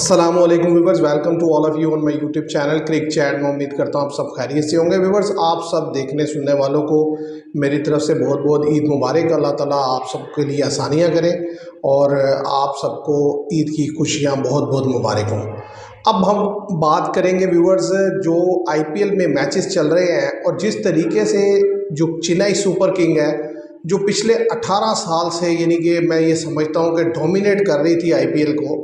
अस्सलामुअलैकुम viewers, welcome to all of you on my YouTube channel Crick Chat में। उम्मीद करता हूँ आप सब खैरियत से होंगे। व्यूवर्स, आप सब देखने सुनने वालों को मेरी तरफ से बहुत बहुत ईद मुबारक। अल्लाह ताला आप सबके लिए आसानियाँ करें और आप सबको ईद की खुशियाँ बहुत बहुत मुबारक हों। अब हम बात करेंगे व्यूवर्स, जो आईपीएल में मैचेस चल रहे हैं और जिस तरीके से जो चेन्नई सुपर किंग है, जो पिछले 18 साल से यानी कि मैं ये समझता हूँ कि डोमिनेट कर रही थी आईपीएल को,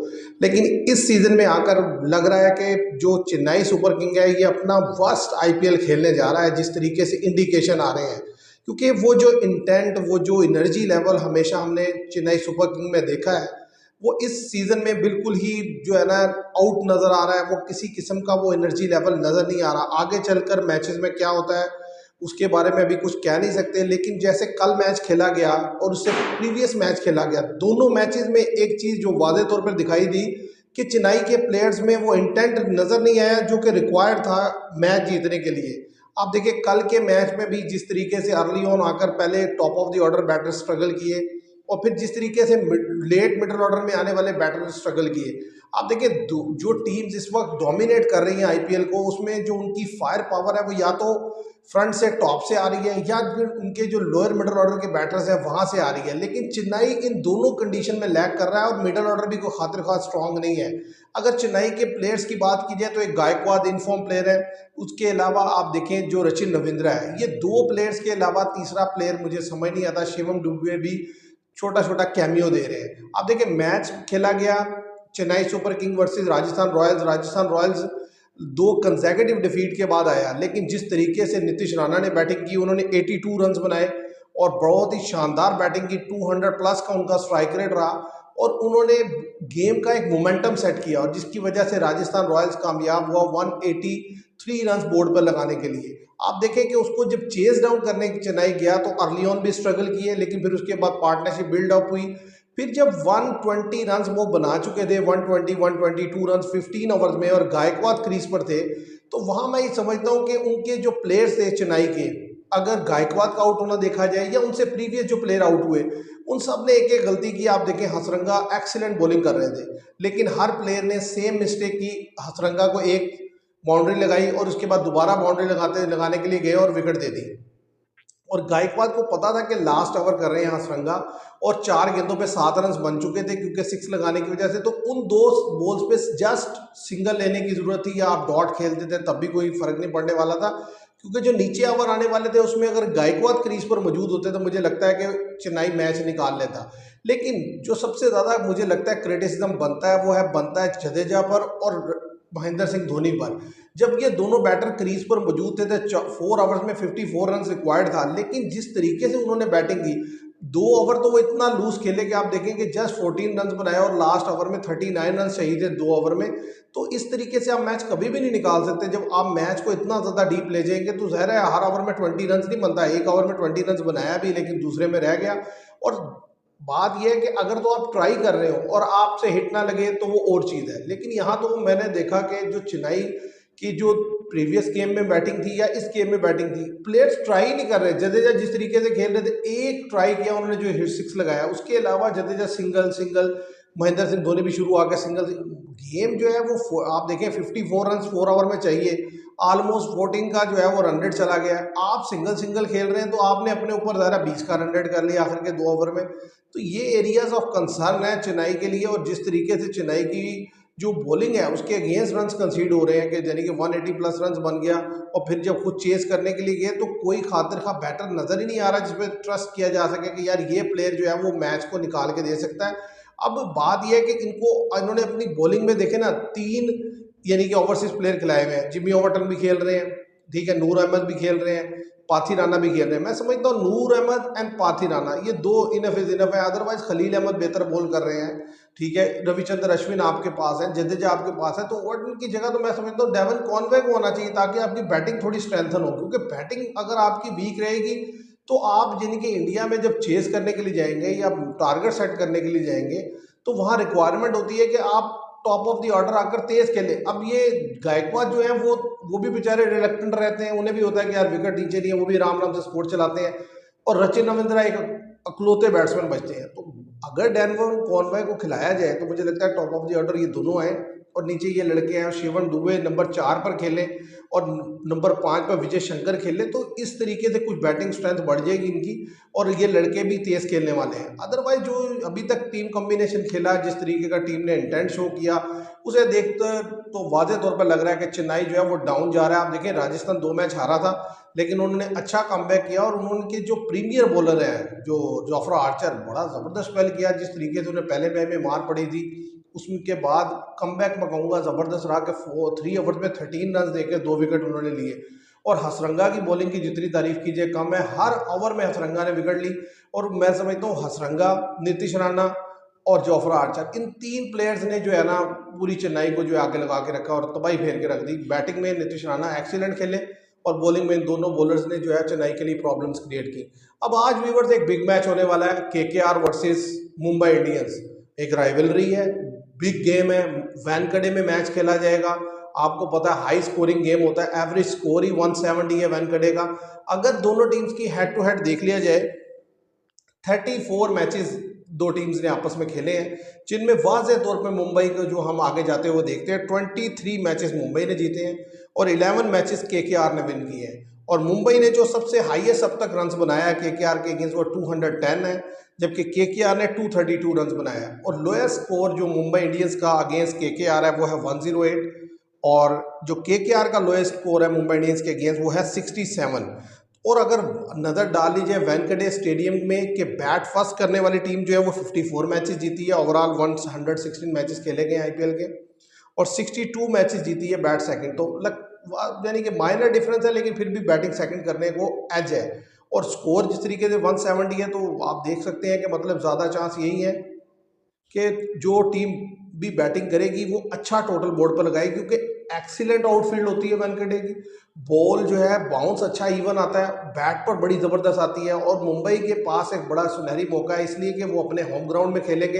लेकिन इस सीज़न में आकर लग रहा है कि जो चेन्नई सुपर किंग है ये अपना वर्स्ट आईपीएल खेलने जा रहा है। जिस तरीके से इंडिकेशन आ रहे हैं, क्योंकि वो जो इंटेंट, वो जो एनर्जी लेवल हमेशा हमने चेन्नई सुपर किंग में देखा है, वो इस सीज़न में बिल्कुल ही जो है ना आउट नज़र आ रहा है। वो किसी किस्म का वो एनर्जी लेवल नज़र नहीं आ रहा। आगे चलकर मैचेस में क्या होता है उसके बारे में अभी कुछ कह नहीं सकते, लेकिन जैसे कल मैच खेला गया और उससे प्रीवियस मैच खेला गया, दोनों मैचेस में एक चीज़ जो वाज़े तौर पर दिखाई दी कि चेन्नई के प्लेयर्स में वो इंटेंट नज़र नहीं आया जो कि रिक्वायर्ड था मैच जीतने के लिए। आप देखिए कल के मैच में भी जिस तरीके से अर्ली ऑन आकर पहले top of the order batter struggle किए और फिर जिस तरीके से लेट मिडल ऑर्डर में आने वाले बैटर स्ट्रगल किए। आप देखिए जो टीम्स इस वक्त डोमिनेट कर रही हैं आईपीएल को, उसमें जो उनकी फायर पावर है वो या तो फ्रंट से टॉप से आ रही है या फिर उनके जो लोअर मिडल ऑर्डर के बैटर्स हैं वहां से आ रही है। लेकिन चेन्नई इन दोनों कंडीशन में लैग कर रहा है और मिडल ऑर्डर भी कोई खातिर खास स्ट्रांग नहीं है। अगर चेन्नई के प्लेयर्स की बात की जाए तो एक गायकवाड इनफॉर्म प्लेयर है, उसके अलावा आप देखें जो रचिन रविंद्रा है, ये दो प्लेयर्स के अलावा तीसरा प्लेयर मुझे समझ नहीं आता। शिवम दुबे भी छोटा छोटा कैमियो दे रहे हैं। आप देखिए मैच खेला गया Chennai super king versus Rajasthan Royals. Rajasthan Royals दो कंसेक्यूटिव डिफीट के बाद आया, लेकिन जिस तरीके से नीतीश राणा ने बैटिंग की, उन्होंने 82 रन बनाए और बहुत ही शानदार बैटिंग की। 200 प्लस का उनका स्ट्राइक रेट रहा और उन्होंने गेम का एक मोमेंटम सेट किया और जिसकी वजह से राजस्थान रॉयल्स कामयाब हुआ 183 रन बोर्ड पर लगाने के लिए। आप देखें कि उसको जब चेज डाउन करने चेन्नई गया तो अर्ली ऑन भी स्ट्रगल किए, लेकिन फिर उसके बाद पार्टनरशिप बिल्डअप हुई। फिर जब 120 रन वो बना चुके थे, 122 रन 15 ओवर्स में, और गायकवाड क्रीज पर थे, तो वहां मैं ये समझता हूं कि उनके जो प्लेयर्स थे चेन्नई के, अगर गायकवाड का आउट होना देखा जाए या उनसे प्रीवियस जो प्लेयर आउट हुए, उन सब ने एक एक गलती की। आप देखें हसरंगा एक्सीलेंट बॉलिंग कर रहे थे, लेकिन हर प्लेयर ने सेम मिस्टेक की। हसरंगा को एक बाउंड्री लगाई और उसके बाद दोबारा बाउंड्री लगाने के लिए गए और विकेट दे दी। और गायकवाड को पता था कि लास्ट ओवर कर रहे हैं हसरंगा और 4 गेंदों पे 7 रन बन चुके थे क्योंकि 6 लगाने की वजह से, तो उन दो बॉल्स पे जस्ट सिंगल लेने की जरूरत थी या आप डॉट खेलते थे तब भी कोई फर्क नहीं पड़ने वाला था, क्योंकि जो नीचे ओवर आने वाले थे उसमें अगर गायकवाड क्रीज पर मौजूद होते तो मुझे लगता है कि चेन्नई मैच निकाल लेता। लेकिन जो सबसे ज्यादा मुझे लगता है क्रिटिसिज्म बनता है जडेजा पर और महेंद्र सिंह धोनी पर। जब ये दोनों बैटर क्रीज पर मौजूद थे तो 4 ओवर्स में 54 रन रिक्वायर्ड था, लेकिन जिस तरीके से उन्होंने बैटिंग की, 2 ओवर तो वो इतना लूज खेले कि आप देखेंगे जस्ट 14 रन बनाए और लास्ट ओवर में 39 रन चाहिए थे 2 ओवर में। तो इस तरीके से आप मैच कभी भी नहीं निकाल सकते। जब आप मैच को इतना ज़्यादा डीप ले जाएंगे तो ज़ाहिर है हर ओवर में 20 रन नहीं बनता। एक ओवर में 20 रन बनाया भी, लेकिन दूसरे में रह गया। और बात यह है कि अगर तो आप ट्राई कर रहे हो और आपसे हिट ना लगे तो वो और चीज़ है, लेकिन यहाँ तो मैंने देखा कि जो चेन्नई की जो प्रीवियस गेम में बैटिंग थी या इस गेम में बैटिंग थी, प्लेयर्स ट्राई नहीं कर रहे। जडेजा जिस तरीके से खेल रहे थे, एक ट्राई किया उन्होंने जो हिट 6 लगाया, उसके अलावा जडेजा सिंगल सिंगल, महेंद्र सिंह धोनी भी शुरू आकर सिंगल। गेम जो है वो आप देखें 54 रन 4 ओवर में चाहिए, ऑलमोस्ट 14 का जो है वो रन रेट चला गया है। आप सिंगल सिंगल खेल रहे हैं तो आपने अपने ऊपर ज़रा 20 का रन रेट कर लिया आखिर के 2 ओवर में। तो ये एरियाज ऑफ कंसर्न है चेन्नई के लिए। और जिस तरीके से चेन्नई की जो बॉलिंग है उसके अगेंस्ट रन कंसीड हो रहे हैं कि यानी कि 180 प्लस रन बन गया, और फिर जब खुद चेस करने के लिए गए तो कोई खातिर खा बैटर नजर ही नहीं आ रहा जिसपे ट्रस्ट किया जा सके कि यार ये प्लेयर जो है वो मैच को निकाल के दे सकता है। अब बात यह है कि इन्होंने अपनी बॉलिंग में देखे ना 3 यानी कि ओवरसीज प्लेयर खिलाए हुए हैं। जिमी ओवर्टन भी खेल रहे हैं, ठीक है, नूर अहमद भी खेल रहे हैं, पाथी राना भी खेल रहे हैं। मैं समझता हूँ नूर अहमद एंड पाथी राना ये दो इनफ इज इनफ है। अदरवाइज खलील अहमद बेहतर बॉल कर रहे हैं, ठीक है, रविचंद्र अश्विन आपके पास है, जडेजा आपके पास है, तो ओवर्टन की जगह तो मैं समझता हूँ डेवन कॉनवे को होना चाहिए ताकि आपकी बैटिंग थोड़ी स्ट्रेंथन हो। क्योंकि बैटिंग अगर आपकी वीक रहेगी तो आप यानी कि इंडिया में जब चेस करने के लिए जाएंगे या टारगेट सेट करने के लिए जाएंगे तो वहाँ रिक्वायरमेंट होती है कि आप टॉप ऑफ द ऑर्डर आकर तेज खेले। अब ये गायकवाड जो है वो भी बेचारे रिलक्टेंट रहते हैं, उन्हें भी होता है कि यार विकेट नीचे नहीं है, वो भी राम राम से स्कोर चलाते हैं। और रचिन रविंद्रा एक अकलौते बैट्समैन बचते हैं। तो अगर डेवन कॉनवे को खिलाया जाए तो मुझे लगता है टॉप ऑफ द ऑर्डर ये दोनों आए और नीचे ये लड़के हैं शिवम दुबे नंबर 4 पर खेलें और नंबर 5 पर विजय शंकर खेले, तो इस तरीके से कुछ बैटिंग स्ट्रेंथ बढ़ जाएगी इनकी और ये लड़के भी तेज खेलने वाले हैं। अदरवाइज जो अभी तक टीम कॉम्बिनेशन खेला, जिस तरीके का टीम ने इंटेंट शो किया, उसे देखकर तो वाज़े तौर पर लग रहा है कि चेन्नई जो है वो डाउन जा रहा है। आप देखें राजस्थान 2 मैच हारा था, लेकिन उन्होंने अच्छा कमबैक किया और उनके जो प्रीमियर बॉलर हैं जो जोफ्रा आर्चर, बड़ा ज़बरदस्त स्पेल किया। जिस तरीके से उन्हें पहले मैच में मार पड़ी थी, उसके बाद कमबैक मैं कहूँगा ज़बरदस्त रहा कि 3 ओवर में 13 रन देकर 2 विकेट उन्होंने लिए। और हसरंगा की बॉलिंग की जितनी तारीफ कीजिए कम है, हर ओवर में हसरंगा ने विकेट ली। और मैं समझता हूँ हसरंगा, नीतीश राणा और जोफ्रा आर्चर, इन 3 प्लेयर्स ने जो है ना पूरी चेन्नई को जो है आगे लगा के रखा और तबाही फेर के रख दी। बैटिंग में नीतीश राणा एक्सीलेंट खेले और बॉलिंग में इन दोनों बॉलर्स ने जो है चेन्नई के लिए प्रॉब्लम्स क्रिएट की। अब आज व्यूअर्स एक बिग मैच होने वाला है, केकेआर वर्सेस मुंबई इंडियंस। एक राइवलरी है, बिग गेम है, वैनकड़े में मैच खेला जाएगा। आपको पता है हाई स्कोरिंग गेम होता है, एवरेज स्कोर ही 170 है वैनकड़े का। अगर दोनों टीम्स की हेड टू हेड देख लिया जाए, 34 मैचेस दो टीम्स ने आपस में खेले हैं, जिनमें वाज़ेह तौर पे मुंबई को जो हम आगे जाते हुए देखते हैं, 23 मैचेस मुंबई ने जीते हैं और 11 मैचेस केकेआर ने विन किए हैं। और मुंबई ने जो सबसे हाईएस्ट अब तक रन्स बनाया है केकेआर के अगेंस्ट वो 210 है, जबकि केकेआर ने 232 रन्स बनाया है। और लोएस्ट स्कोर जो मुंबई इंडियंस का अगेंस्ट केकेआर है वो है 108, और जो केकेआर का लोएस्ट स्कोर है मुंबई इंडियंस के अगेंस्ट वो है 67। और अगर नज़र डाल लीजिए वेंकटेश स्टेडियम में कि बैट फर्स्ट करने वाली टीम जो है वो 54 मैचेस जीती है, ओवरऑल 116 मैचेस खेले गए आईपीएल के, और 62 मैचेस जीती है बैट सेकंड। तो यानी कि माइनर डिफरेंस है, लेकिन फिर भी बैटिंग सेकंड करने को एज है। और स्कोर जिस तरीके से 170 है, तो आप देख सकते हैं कि मतलब ज़्यादा चांस यही है कि जो टीम भी बैटिंग करेगी वो अच्छा टोटल बोर्ड पर लगाएगी, क्योंकि एक्सीलेंट आउटफील्ड होती है वेंकटे की। बॉल जो है बाउंस अच्छा इवन आता है, बैट पर बड़ी ज़बरदस्त आती है। और मुंबई के पास एक बड़ा सुनहरी मौका है, इसलिए कि वो अपने होम ग्राउंड में खेलेंगे।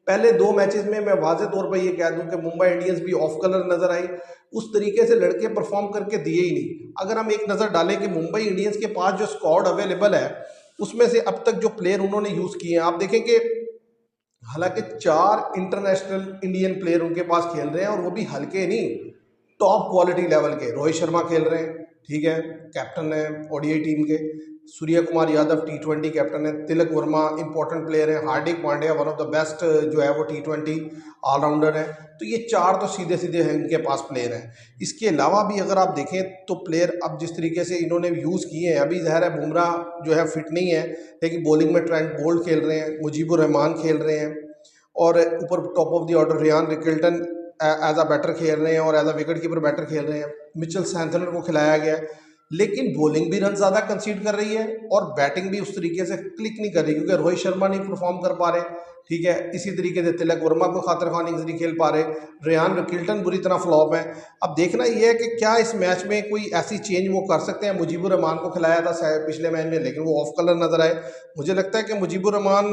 पहले 2 मैचेस में मैं वाज़े तौर पर ये कह दूं कि मुंबई इंडियंस भी ऑफ कलर नज़र आई, उस तरीके से लड़के परफॉर्म करके दिए ही नहीं। अगर हम एक नज़र डालें कि मुंबई इंडियंस के पास जो स्क्वाड अवेलेबल है, उसमें से अब तक जो प्लेयर उन्होंने यूज़ किए हैं, आप देखें कि हालांकि 4 इंटरनेशनल इंडियन प्लेयर उनके पास खेल रहे हैं, और वो भी हल्के नहीं, टॉप क्वालिटी लेवल के। रोहित शर्मा खेल रहे हैं, ठीक है, कैप्टन है ओडीआई टीम के। सूर्य कुमार यादव T20 कैप्टन है। तिलक वर्मा इंपॉर्टेंट प्लेयर है। Hardik Pandya one of the best जो है वो T20 ऑलराउंडर है। तो ये 4 तो सीधे सीधे हैं इनके पास प्लेयर हैं। इसके अलावा भी अगर आप देखें तो प्लेयर अब जिस तरीके से इन्होंने यूज़ किए हैं, अभी ज़ाहिर है बुमराह जो है फिट नहीं है, लेकिन बॉलिंग में ट्रेंट बोल्ट खेल रहे हैं, मुजीबुर रहमान खेल रहे हैं, और ऊपर top of the order Ryan Rickelton as a batter खेल रहे हैं और as a wicket keeper batter खेल रहे हैं। मिचेल सैंटनर को खिलाया गया है, लेकिन बॉलिंग भी रन ज़्यादा कंसीड कर रही है और बैटिंग भी उस तरीके से क्लिक नहीं कर रही, क्योंकि रोहित शर्मा नहीं परफॉर्म कर पा रहे, ठीक है। इसी तरीके से तिलक वर्मा को खातिर खान इनिंग्स नहीं खेल पा रहे, रेहान रिकिल्टन बुरी तरह फ्लॉप है। अब देखना यह है कि क्या इस मैच में कोई ऐसी चेंज वो कर सकते हैं। मुजीबुर रहमान को खिलाया था पिछले मैच में, लेकिन वो ऑफ कलर नजर आए। मुझे लगता है कि मुजीबुर रहमान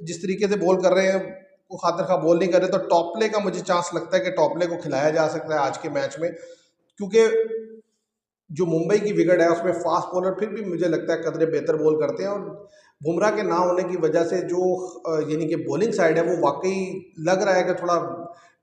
जिस तरीके से बॉल कर रहे हैं वो खातिर खा बॉल नहीं कर रहे, तो टॉप प्ले का मुझे चांस लगता है कि टॉप प्ले को खिलाया जा सकता है आज के मैच में, क्योंकि जो मुंबई की विकेट है उसमें फास्ट बॉलर फिर भी मुझे लगता है कदरे बेहतर बॉल करते हैं। और बुमराह के ना होने की वजह से जो यानी कि बॉलिंग साइड है वो वाकई लग रहा है कि थोड़ा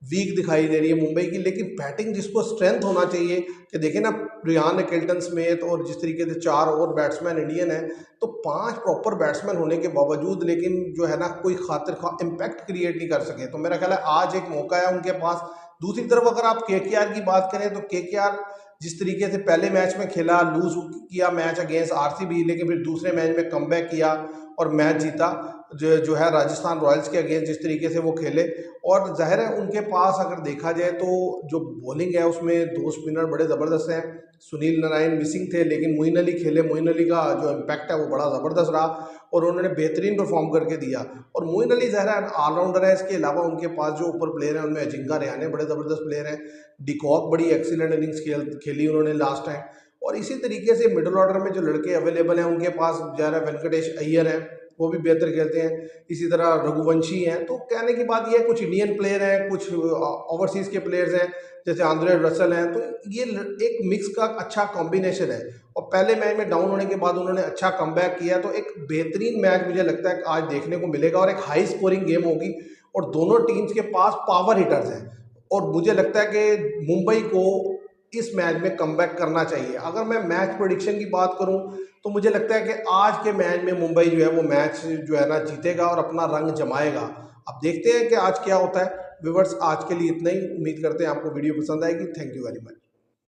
वीक दिखाई दे रही है मुंबई की। लेकिन बैटिंग जिसको स्ट्रेंथ होना चाहिए, कि देखें ना रियान रिकिल्टन समेत और जिस तरीके से 4 और बैट्समैन इंडियन है, तो 5 प्रॉपर बैट्समैन होने के बावजूद लेकिन जो है ना कोई खातिर खा इम्पैक्ट क्रिएट नहीं कर सके। तो मेरा ख्याल है आज एक मौका है उनके पास। दूसरी तरफ अगर आप केकेआर की बात करें, तो केकेआर जिस तरीके से पहले मैच में खेला, लूज किया मैच अगेंस्ट आरसीबी, लेकिन फिर दूसरे मैच में कमबैक किया और मैच जीता, जो है राजस्थान रॉयल्स के अगेंस्ट जिस तरीके से वो खेले। और जाहिर है उनके पास अगर देखा जाए तो जो बॉलिंग है उसमें 2 स्पिनर बड़े ज़बरदस्त हैं। सुनील नारायण मिसिंग थे, लेकिन मोइन अली खेले। मोइन अली का जो इम्पैक्ट है वो बड़ा ज़बरदस्त रहा और उन्होंने बेहतरीन परफॉर्म करके दिया। और मोइन अली ज़ाहिर है ऑलराउंडर है, इसके अलावा उनके पास जो ऊपर प्लेयर हैं उनमें अजिंका रहाणे बड़े ज़बरदस्त प्लेयर हैं। डिकॉक बड़ी एक्सीलेंट इनिंग्स खेली उन्होंने लास्ट टाइम। और इसी तरीके से मिडिल ऑर्डर में जो लड़के अवेलेबल हैं उनके पास ज़ाहिर है वेंकटेश अय्यर हैं, वो भी बेहतर खेलते हैं। इसी तरह रघुवंशी हैं। तो कहने की बात यह है कुछ इंडियन प्लेयर हैं, कुछ ओवरसीज़ के प्लेयर्स हैं जैसे आंद्रे रसल हैं। तो ये एक मिक्स का अच्छा कॉम्बिनेशन है। और पहले मैच में डाउन होने के बाद उन्होंने अच्छा कमबैक किया, तो एक बेहतरीन मैच मुझे लगता है आज देखने को मिलेगा और एक हाई स्कोरिंग गेम होगी। और दोनों टीम्स के पास पावर हिटर्स हैं। और मुझे लगता है कि मुंबई को इस मैच में कमबैक करना चाहिए। अगर मैं मैच प्रेडिक्शन की बात करूं तो मुझे लगता है कि आज के मैच में मुंबई जो है वो मैच जो है ना जीतेगा और अपना रंग जमाएगा। अब देखते हैं कि आज क्या होता है। व्यूअर्स, आज के लिए इतना ही। उम्मीद करते हैं आपको वीडियो पसंद आएगी। Thank you very much.